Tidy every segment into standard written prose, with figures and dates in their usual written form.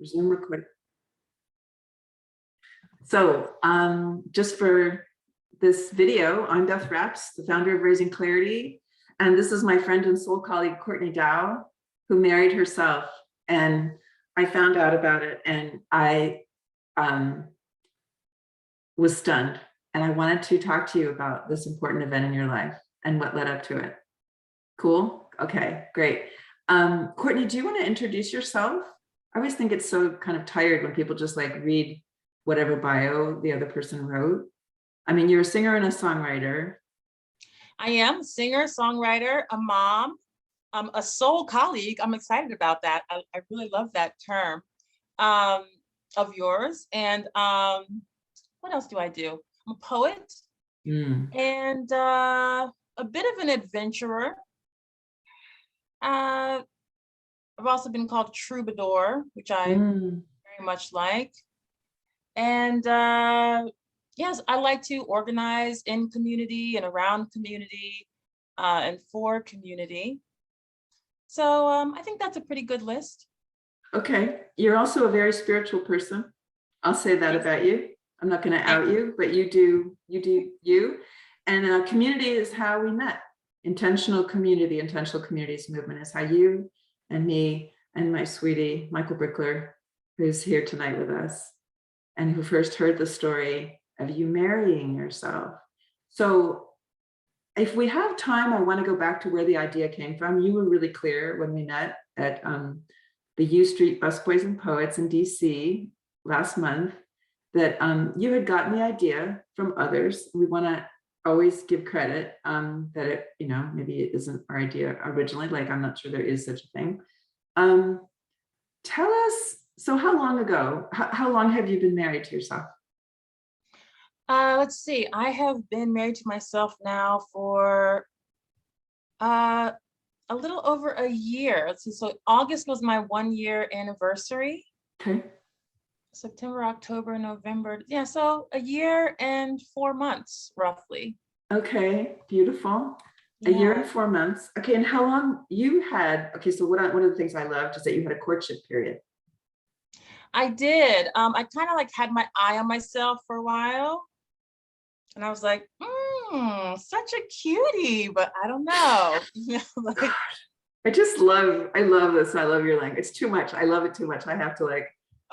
Resume recording. So just for this video, I'm Beth Raps, the founder of Raising Clarity. And this is my friend and soul colleague, Courtney Dowe, who married herself. And I found out about it and I was stunned. And I wanted to talk to you about this important event in your life and what led up to it. Cool? Okay, great. Courtney, do you want to introduce yourself? I always think it's so kind of tired when people just like read whatever bio the other person wrote. I mean, you're a singer and a songwriter. I am a singer, songwriter, a mom, a soul colleague. I'm excited about that. I really love that term of yours. And what else do I do? I'm a poet and a bit of an adventurer. I've also been called troubadour, which I very much like. And yes, I like to organize in community and around community and for community. So I think that's a pretty good list. Okay, you're also a very spiritual person. I'll say that about you. I'm not going to out you, but you do you. And community is how we met. Intentional communities movement is how you and me and my sweetie, Michael Brickler, who's here tonight with us, and who first heard the story of you marrying yourself. So if we have time, I want to go back to where the idea came from. You were really clear when we met at the U Street Busboys and Poets in DC last month that you had gotten the idea from others. We want to always give credit that it, maybe it isn't our idea originally, like I'm not sure there is such a thing. Tell us, so how long ago, how long have you been married to yourself? Let's see, I have been married to myself now for a little over a year. Let's see, so August was my 1-year anniversary. Okay. September, October, November. Yeah, so a year and 4 months, roughly. Okay, beautiful. Yeah. A year and 4 months. Okay, and how long you had, okay, so one of the things I loved is that you had a courtship period. I did. I kind of like had my eye on myself for a while. And I was like, such a cutie, but I don't know. Like, I love this. I love your language. It's too much. I love it too much. I have to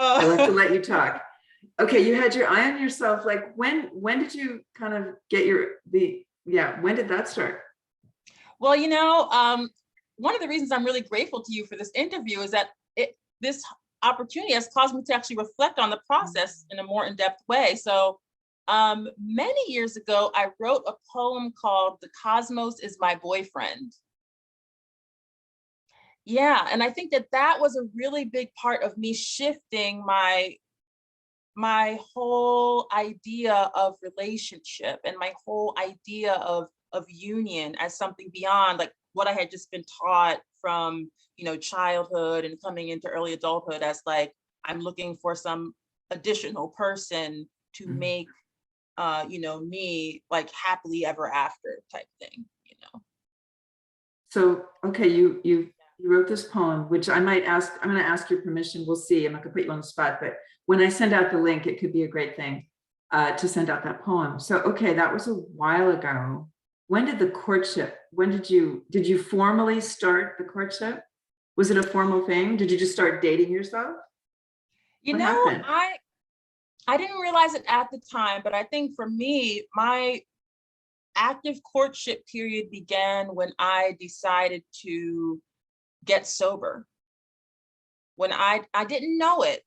I like to let you talk. Okay, you had your eye on yourself. Like when did you kind of get when did that start? Well, one of the reasons I'm really grateful to you for this interview is that this opportunity has caused me to actually reflect on the process in a more in-depth way. So many years ago, I wrote a poem called "The Cosmos is My Boyfriend." Yeah, and I think that was a really big part of me shifting my whole idea of relationship and my whole idea of union as something beyond like what I had just been taught from childhood and coming into early adulthood as like I'm looking for some additional person to make me like happily ever after type thing. So okay, you wrote this poem, which I'm going to ask your permission. We'll see. I'm not going to put you on the spot, but when I send out the link, it could be a great thing to send out that poem. So, okay, that was a while ago. When did the courtship, did you formally start the courtship? Was it a formal thing? Did you just start dating yourself? I didn't realize it at the time, but I think for me, my active courtship period began when I decided to get sober. When I didn't know it,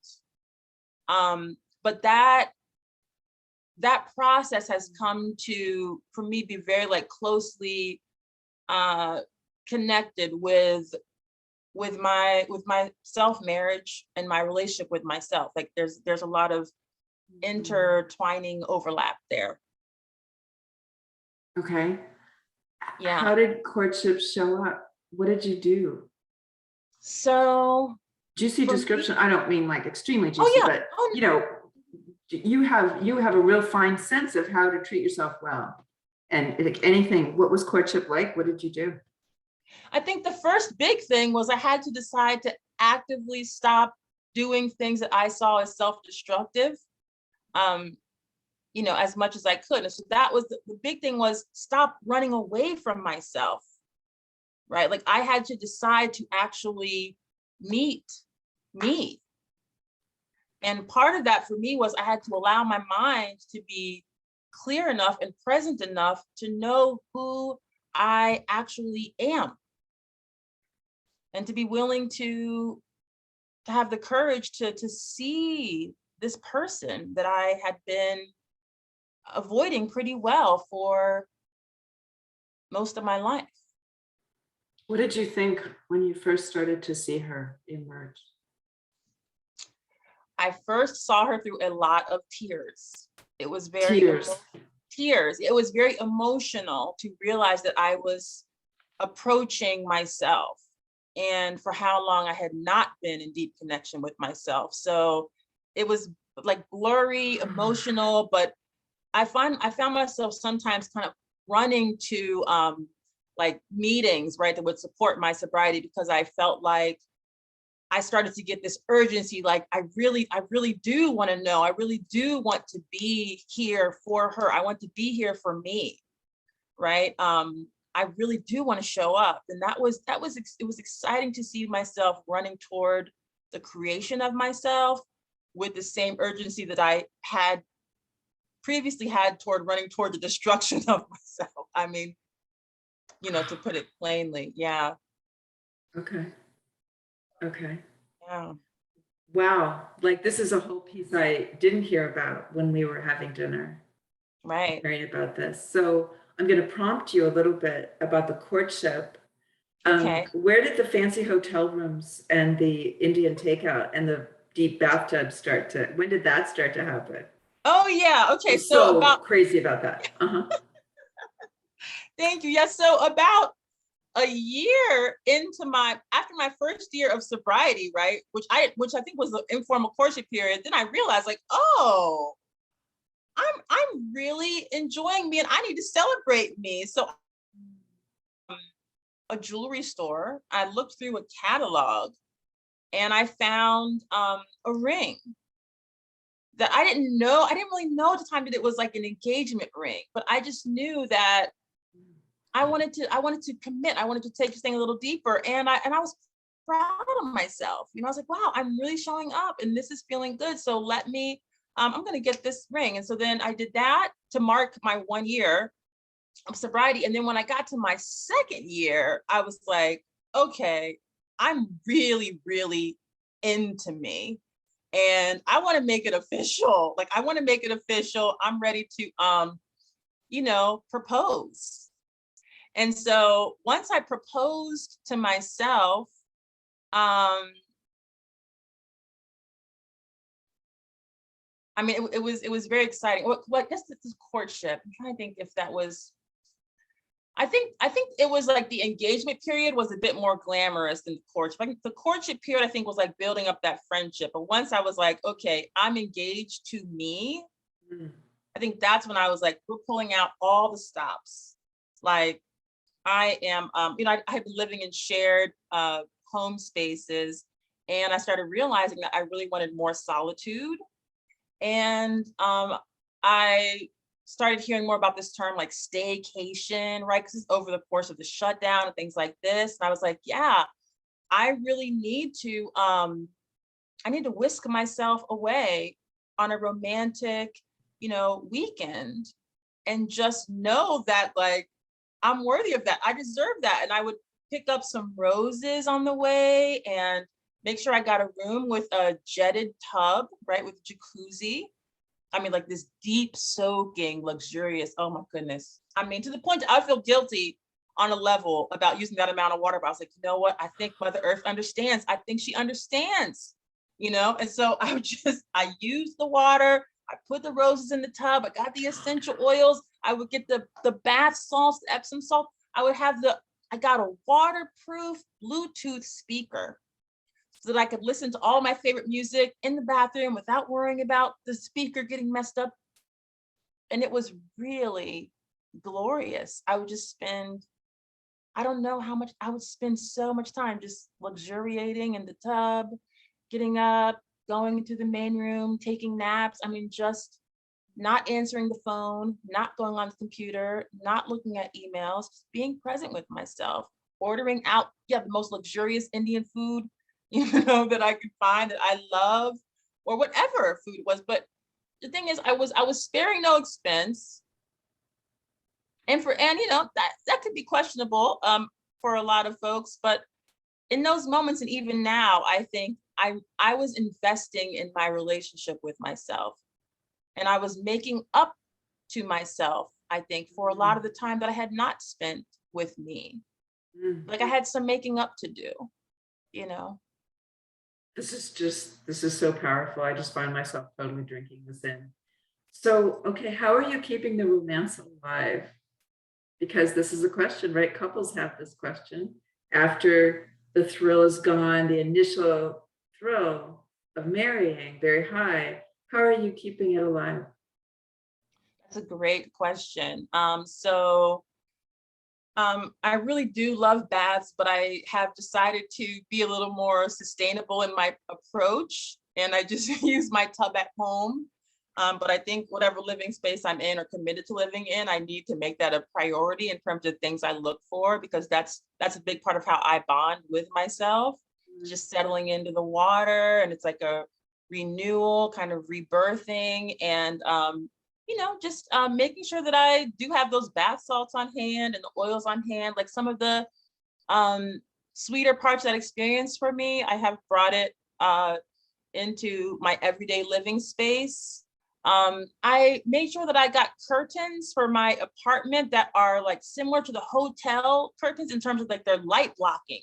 but that process has come to, for me, be very like closely connected with my self-marriage and my relationship with myself. Like there's a lot of intertwining overlap there. Okay. Yeah. How did courtship show up? What did you do? So juicy description. I don't mean like extremely juicy, but you have a real fine sense of how to treat yourself well. And like anything, what was courtship like? What did you do? I think the first big thing was I had to decide to actively stop doing things that I saw as self-destructive, you know, as much as I could. And so that was the big thing, was stop running away from myself, right? Like I had to decide to actually meet me. And part of that for me was I had to allow my mind to be clear enough and present enough to know who I actually am, and to be willing to have the courage to see this person that I had been avoiding pretty well for most of my life. What did you think when you first started to see her emerge? I first saw her through a lot of tears. It was very Tears. tears. It was very emotional to realize that I was approaching myself, and for how long I had not been in deep connection with myself. So it was like blurry, emotional, but I found myself sometimes kind of running to like meetings, right, that would support my sobriety, because I felt like I started to get this urgency, like I really do want to know. I really do want to be here for her. I want to be here for me, right? I really do want to show up, and it was exciting to see myself running toward the creation of myself with the same urgency that I had previously had toward running toward the destruction of myself. I mean, you know, to put it plainly, yeah, Okay. Okay. yeah, Wow. Like this is a whole piece I didn't hear about when we were having dinner, right, hearing about this. So I'm going to prompt you a little bit about the courtship. okay. Where did the fancy hotel rooms and the Indian takeout and the deep bathtub when did that start to happen? Oh yeah, okay. I'm So so about crazy about that. thank you. Yes, so about a year into after my first year of sobriety, right, which I think was the informal courtship period, then I realized like, oh, I'm really enjoying me and I need to celebrate me. So a jewelry store, I looked through a catalog and I found a ring that I didn't know. I didn't really know at the time that it was like an engagement ring, but I just knew that I wanted to commit. I wanted to take this thing a little deeper. And I was proud of myself. You know, I was like, wow, I'm really showing up and this is feeling good. So let me, I'm gonna get this ring. And so then I did that to mark my 1 year of sobriety. And then when I got to my second year, I was like, okay, I'm really, really into me. And I want to make it official. Like I want to make it official. I'm ready to you know, propose. And so once I proposed to myself, I mean, it was very exciting. Well, I guess this is courtship. I'm trying to think if that was. I think it was like the engagement period was a bit more glamorous than the courtship. I think the courtship period, I think, was like building up that friendship. But once I was like, okay, I'm engaged to me, Mhm. I think that's when I was like, we're pulling out all the stops. Like I am, you know, I had been living in shared home spaces, and I started realizing that I really wanted more solitude. And I started hearing more about this term like staycation, right? Because it's over the course of the shutdown and things like this. And I was like, yeah, I really need to, I need to whisk myself away on a romantic, you know, weekend, and just know that like I'm worthy of that. I deserve that. And I would pick up some roses on the way and make sure I got a room with a jetted tub, right, with jacuzzi. I mean, like this deep soaking, luxurious. Oh my goodness. I mean, to the point that I feel guilty on a level about using that amount of water. But I was like, you know what? I think Mother Earth understands. I think she understands, you know? And so I used the water. I put the roses in the tub. I got the essential oils. I would get the bath salts, the Epsom salt. I got a waterproof Bluetooth speaker so that I could listen to all my favorite music in the bathroom without worrying about the speaker getting messed up. And it was really glorious. I would just spend, I don't know how much, I would spend so much time just luxuriating in the tub, getting up, going into the main room, taking naps. I mean, just not answering the phone, not going on the computer, not looking at emails, just being present with myself, ordering out, yeah, the most luxurious Indian food, that I could find that I love, or whatever food it was. But the thing is, I was sparing no expense. And that could be questionable for a lot of folks, but in those moments, and even now, I think I was investing in my relationship with myself, and I was making up to myself, I think, for a lot of the time that I had not spent with me. Mm. Like I had some making up to do, you know. This is so powerful. I just find myself totally drinking this in. So, okay, how are you keeping the romance alive? Because this is a question, right? Couples have this question. After the thrill is gone, the initial thrill of marrying, very high, how are you keeping it alive? That's a great question. I really do love baths, but I have decided to be a little more sustainable in my approach, and I just use my tub at home. But I think whatever living space I'm in or committed to living in, I need to make that a priority in terms of things I look for, because that's a big part of how I bond with myself. Just settling into the water, and it's like a renewal, kind of rebirthing, and just making sure that I do have those bath salts on hand and the oils on hand. Like some of the um, sweeter parts of that experience for me, I have brought it into my everyday living space. I made sure that I got curtains for my apartment that are like similar to the hotel curtains in terms of like their light blocking.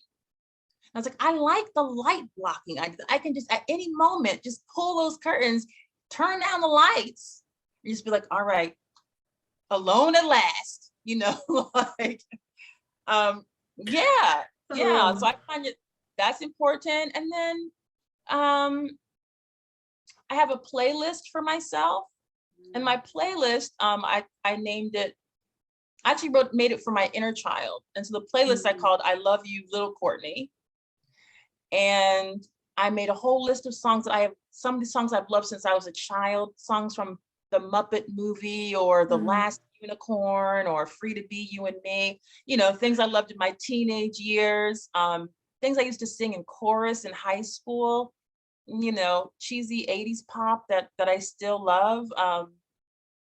I was like, I like the light blocking. I can just at any moment just pull those curtains, turn down the lights, and just be like, all right, alone at last, like yeah, yeah. So Oh, I find it that's important. And then um I have a playlist for myself. And my playlist, I named it, I actually made it for my inner child. And so the playlist I mm, called I Love You, Little Courtney. And I made a whole list of songs that some of the songs I've loved since I was a child, songs from the Muppet movie or The mm. Last Unicorn or Free to Be You and Me, things I loved in my teenage years, things I used to sing in chorus in high school, cheesy 80s pop that I still love.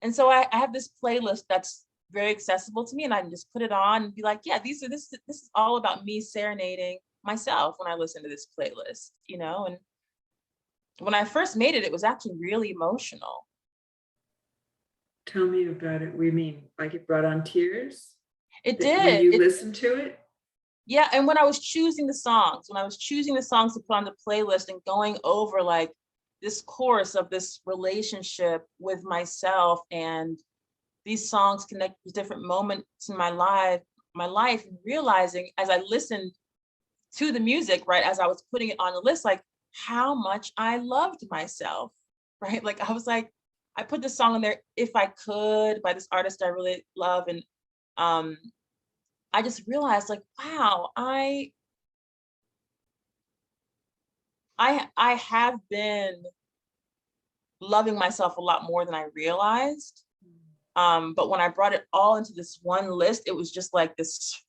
And so I have this playlist that's very accessible to me, and I can just put it on and be like, yeah, this is all about me serenading myself when I listen to this playlist. And when I first made it, it was actually really emotional. Tell me about it. We mean like it brought on tears It that when did. you listen to it? Yeah, and when I was choosing the songs, to put on the playlist and going over like this course of this relationship with myself, and these songs connect with different moments in my life, and realizing as I listened to the music, right, as I was putting it on the list, like how much I loved myself, right? Like I was like, I put this song in there, If I Could, by this artist I really love. And um, I just realized like, wow, I have been loving myself a lot more than I realized. But when I brought it all into this one list, it was just like this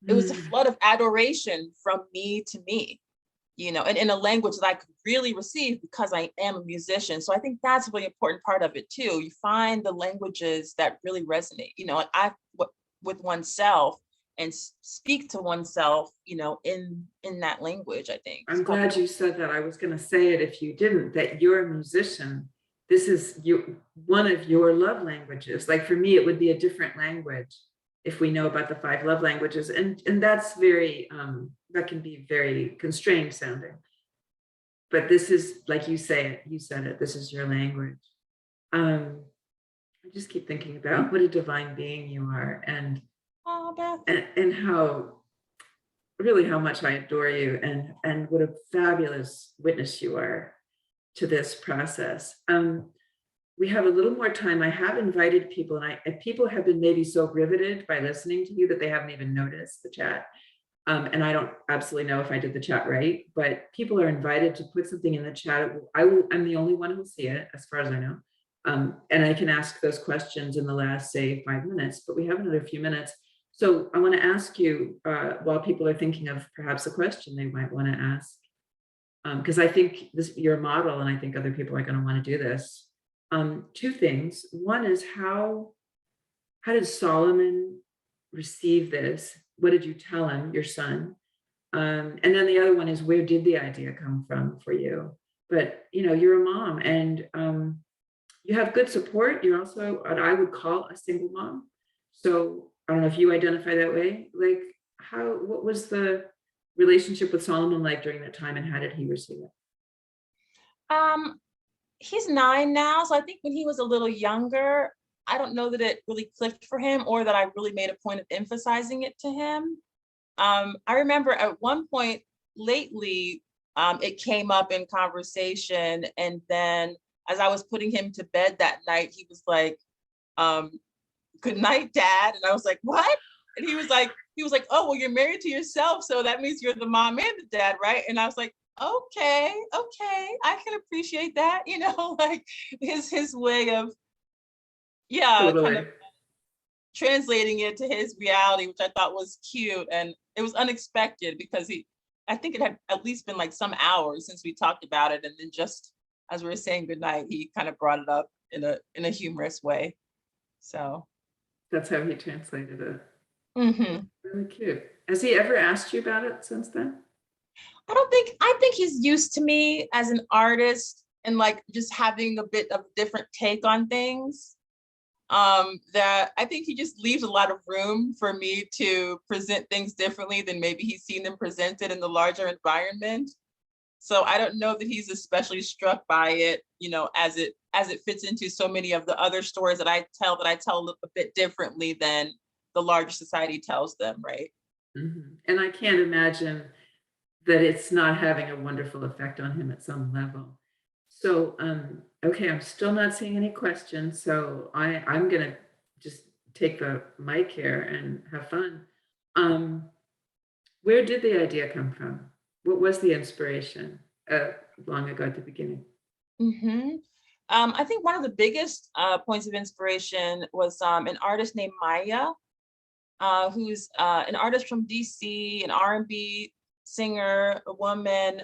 Mm. flood of adoration from me to me, and in a language that I could really receive because I am a musician. So I think that's a really important part of it too. You find the languages that really resonate, like with oneself, and speak to oneself, in that language. I think it's I'm called the. glad you said that. I was going to say it if you didn't, that you're a musician. This is one of your love languages. Like for me, it would be a different language if we know about the 5 love languages. And that's that can be very constrained sounding. But this is like you said it, this is your language. Um, I just keep thinking about what a divine being you are, Oh, Beth. and how really how much I adore you, and what a fabulous witness you are to this process. We have a little more time. I have invited people, and people have been maybe so riveted by listening to you that they haven't even noticed the chat. And I don't absolutely know if I did the chat right, but people are invited to put something in the chat. I'm the only one who will see it, as far as I know. And I can ask those questions in the last, say, 5 minutes, but we have another few minutes. So I want to ask you, while people are thinking of perhaps a question they might want to ask, because I think you're a model, and I think other people are going to want to do this. Two things. One is how did Solomon receive this? What did you tell him, your son? And then the other one is, where did the idea come from for you? But you're a mom, and you have good support. You're also what I would call a single mom. So I don't know if you identify that way. Like, what was the relationship with Solomon like during that time, and how did he receive it? Um, he's 9 now, so I think when he was a little younger, I don't know that it really clicked for him or that I really made a point of emphasizing it to him. I remember at one point lately, it came up in conversation, and then as I was putting him to bed that night, he was like, um, "Good night, Dad," and I was like, "What?" And he was like, "Oh, well, you're married to yourself, so that means you're the mom and the dad, right?" And I was like, "Okay, okay, I can appreciate that," like his way of, yeah, kind of Totally. translating it to his reality, which I thought was cute. And it was unexpected because I think it had at least been like some hours since we talked about it. And then just as we were saying goodnight, he kind of brought it up in a humorous way. So, That's how he translated it. mhm. Really cute. Has he ever asked you about it since then? I think he's used to me as an artist and like just having a bit of different take on things. That I think he just leaves a lot of room for me to present things differently than maybe he's seen them presented in the larger environment. So I don't know that he's especially struck by it, as it fits into so many of the other stories that I tell a bit differently than the larger society tells them, right? Mhm. And I can't imagine that it's not having a wonderful effect on him at some level. So, okay, I'm still not seeing any questions, so I'm gonna just take the mic here and have fun. Um, where did the idea come from? What was the inspiration long ago at the beginning? hmm I think one of the biggest points of inspiration was an artist named Maya, who's an artist from DC, an R&B singer, a woman.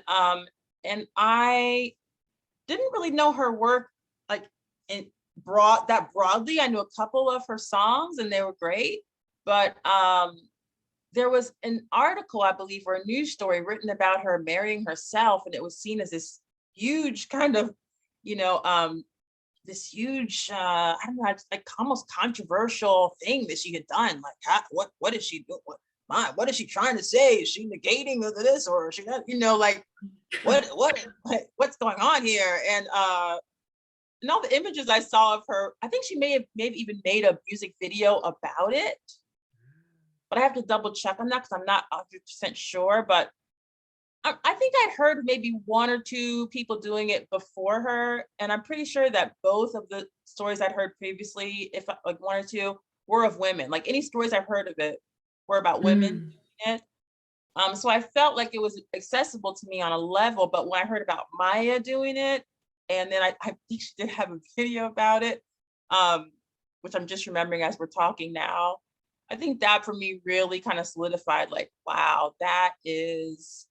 And I didn't really know her work like in broadly. I knew a couple of her songs and they were great, but there was an article, I believe, or a news story written about her marrying herself, and it was seen as this huge kind of, you know, um, this huge, I don't know, it's like almost controversial thing that she had done. Like, what is she doing? What is she trying to say? Is she negating of this, or is she not? Like what's going on here? And all the images I saw of her, I think she may have maybe even made a music video about it, but I have to double check on that because I'm not 100% sure. But I think I'd heard maybe one or two people doing it before her, and I'm pretty sure that both of the stories I'd heard previously, if like one or two, were of women. Like any stories I've heard of it were about women Mm. doing it. So I felt like it was accessible to me on a level, but when I heard about Maya doing it, and then I think she did have a video about it, um, which I'm just remembering as we're talking now. I think that for me really kind of solidified, like, wow, that is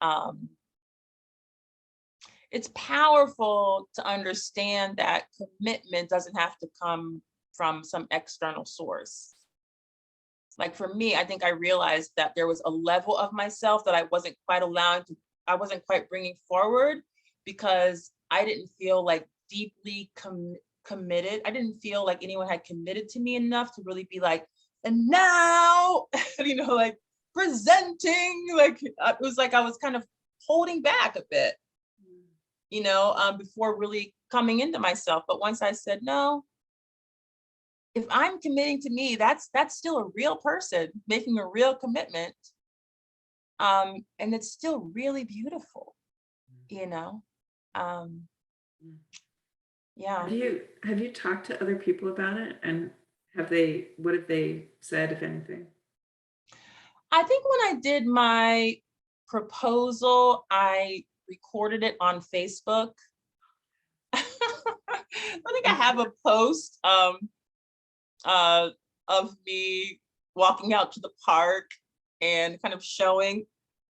it's powerful to understand that commitment doesn't have to come from some external source. Like for me, I think I realized that there was a level of myself that I wasn't quite bringing forward because I didn't feel like deeply committed. I didn't feel like anyone had committed to me enough to really be like, and now, like presenting, like it was like I was kind of holding back a bit, before really coming into myself. But once I said, no, if I'm committing to me, that's still a real person making a real commitment. And it's still really beautiful, you know. Um, Mm. yeah. Have you talked to other people about it? And what have they said, if anything? I think when I did my proposal, I recorded it on Facebook. I think I have a post uh, of me walking out to the park and kind of showing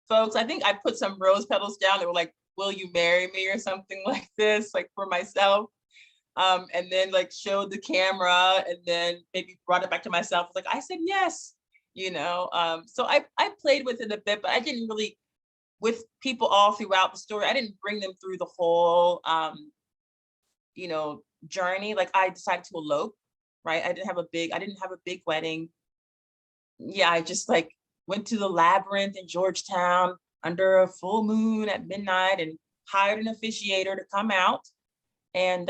folks. I think I put some rose petals down. They were like, "Will you marry me?" or something like this, like for myself. And then like showed the camera and then maybe brought it back to myself. Like I said yes, you know. So I played with it a bit, but I didn't really with people all throughout the story. I didn't bring them through the whole you know, journey. Like I decided to elope, right? I didn't have a big wedding. Yeah, I just like went to the labyrinth in Georgetown under a full moon at midnight and hired an officiator to come out and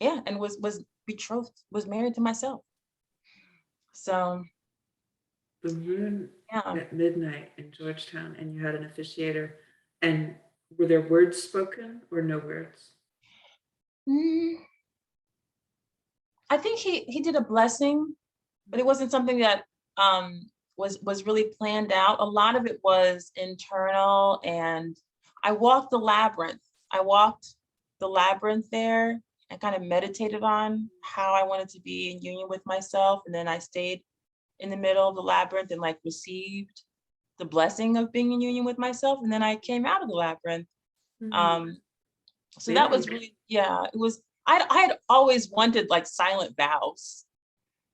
yeah, and was betrothed, was married to myself. So The moon yeah. at midnight in Georgetown, and you had an officiator. And were there words spoken or no words? Mm, I think he did a blessing, but it wasn't something that was really planned out. A lot of it was internal, and I walked the labyrinth. I walked the labyrinth there and kind of meditated on how I wanted to be in union with myself, and then I stayed in the middle of the labyrinth and like received the blessing of being in union with myself, and then I came out of the labyrinth. Hmm. Um, so that Very. was really, yeah, it was. I had always wanted like silent vows.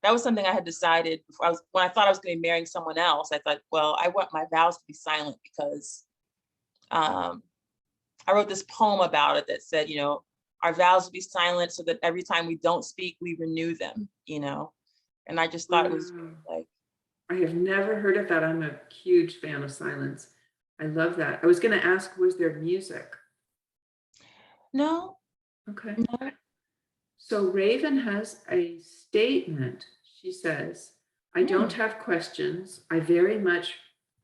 That was something I had decided before when I thought I was going to be marrying someone else. I thought, well, I want my vows to be silent because um, I wrote this poem about it that said, you know, our vows will be silent so that every time we don't speak, we renew them, you know. And I just thought it was Wow. like, I have never heard of that. I'm a huge fan of silence. I love that. I was going to ask, was there music? no, Okay. no. So Raven has a statement. She says, I don't Mm, have questions. I very much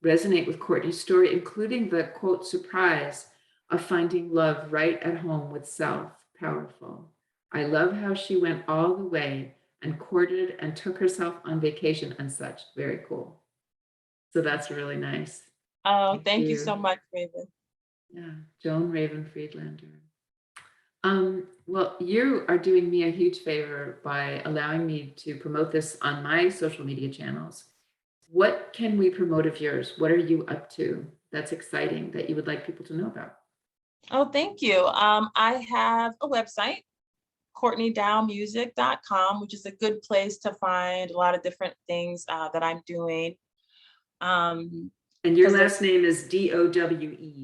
resonate with Courtney's story, including the quote, surprise of finding love right at home with self. Powerful. I love how she went all the way and courted and took herself on vacation and such. Very cool. So that's really nice. oh, Thank thank you so you. much, Raven. Yeah, Joan Raven Friedlander. Well, you are doing me a huge favor by allowing me to promote this on my social media channels. What can we promote of yours? What are you up to that's exciting that you would like people to know about? Oh, thank you. I have a website, CourtneyDoweMusic.com, which is a good place to find a lot of different things that I'm doing. And your Because there's, last name is Dowe,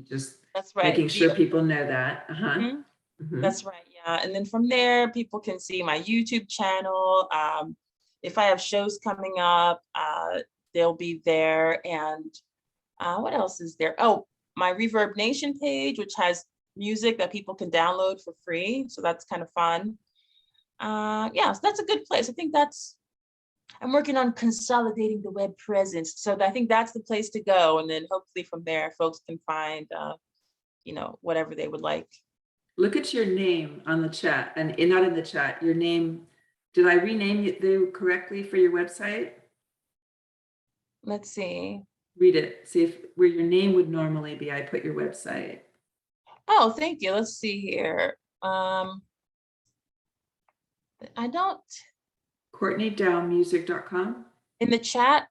just that's right. making sure people know that. Uh-huh. Mhm, Hmm. that's right. Yeah. And then from there, people can see my YouTube channel. If I have shows coming up, they'll be there. And what else is there? Oh, my Reverb Nation page, which has music that people can download for free. So that's kind of fun. Yeah, so that's a good place. I think I'm working on consolidating the web presence. So I think that's the place to go. And then hopefully from there, folks can find, you know, whatever they would like. Look at your name on the chat and not in the chat, your name. Did I rename you correctly for your website? Let's see. Read it. See if where your name would normally be. I put your website. Oh, thank you. Let's see here. I don't, CourtneyDoweMusic.com. in the chat,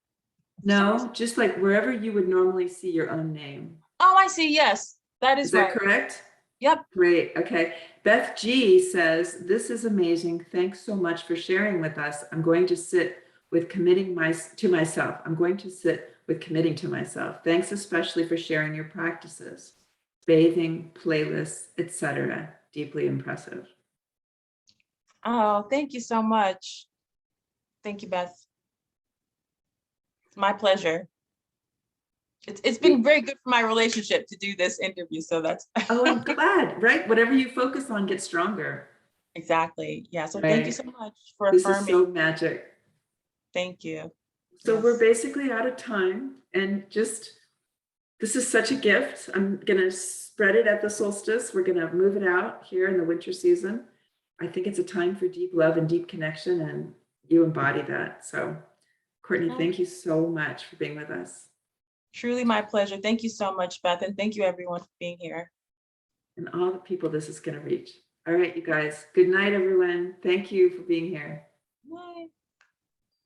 for some reason. No, just like wherever you would normally see your own name. Oh, I see. Yes, that Is is that right. correct? Yep. Great. Okay. Beth G says, this is amazing. Thanks so much for sharing with us. I'm going to sit with to myself. I'm going to sit with committing to myself. Thanks especially for sharing your practices, bathing, playlists, etc. Deeply impressive. Oh, thank you so much. Thank you, Beth. It's my pleasure. It's been very good for my relationship to do this interview. So that's Oh, I'm glad, right? Whatever you focus on gets stronger. exactly. Yeah. So thank you Right. so much for This is affirming. so magic. Thank you. So we're Yes. basically out of time, and just this is such a gift. I'm gonna spread it at the solstice. We're gonna move it out here in the winter season. I think it's a time for deep love and deep connection, and you embody that. So Courtney, No. thank you so much for being with us. Truly my pleasure. Thank you so much, Beth, and thank you everyone for being here. And all the people this is going to reach. All right, you guys. Good night, everyone. Thank you for being here.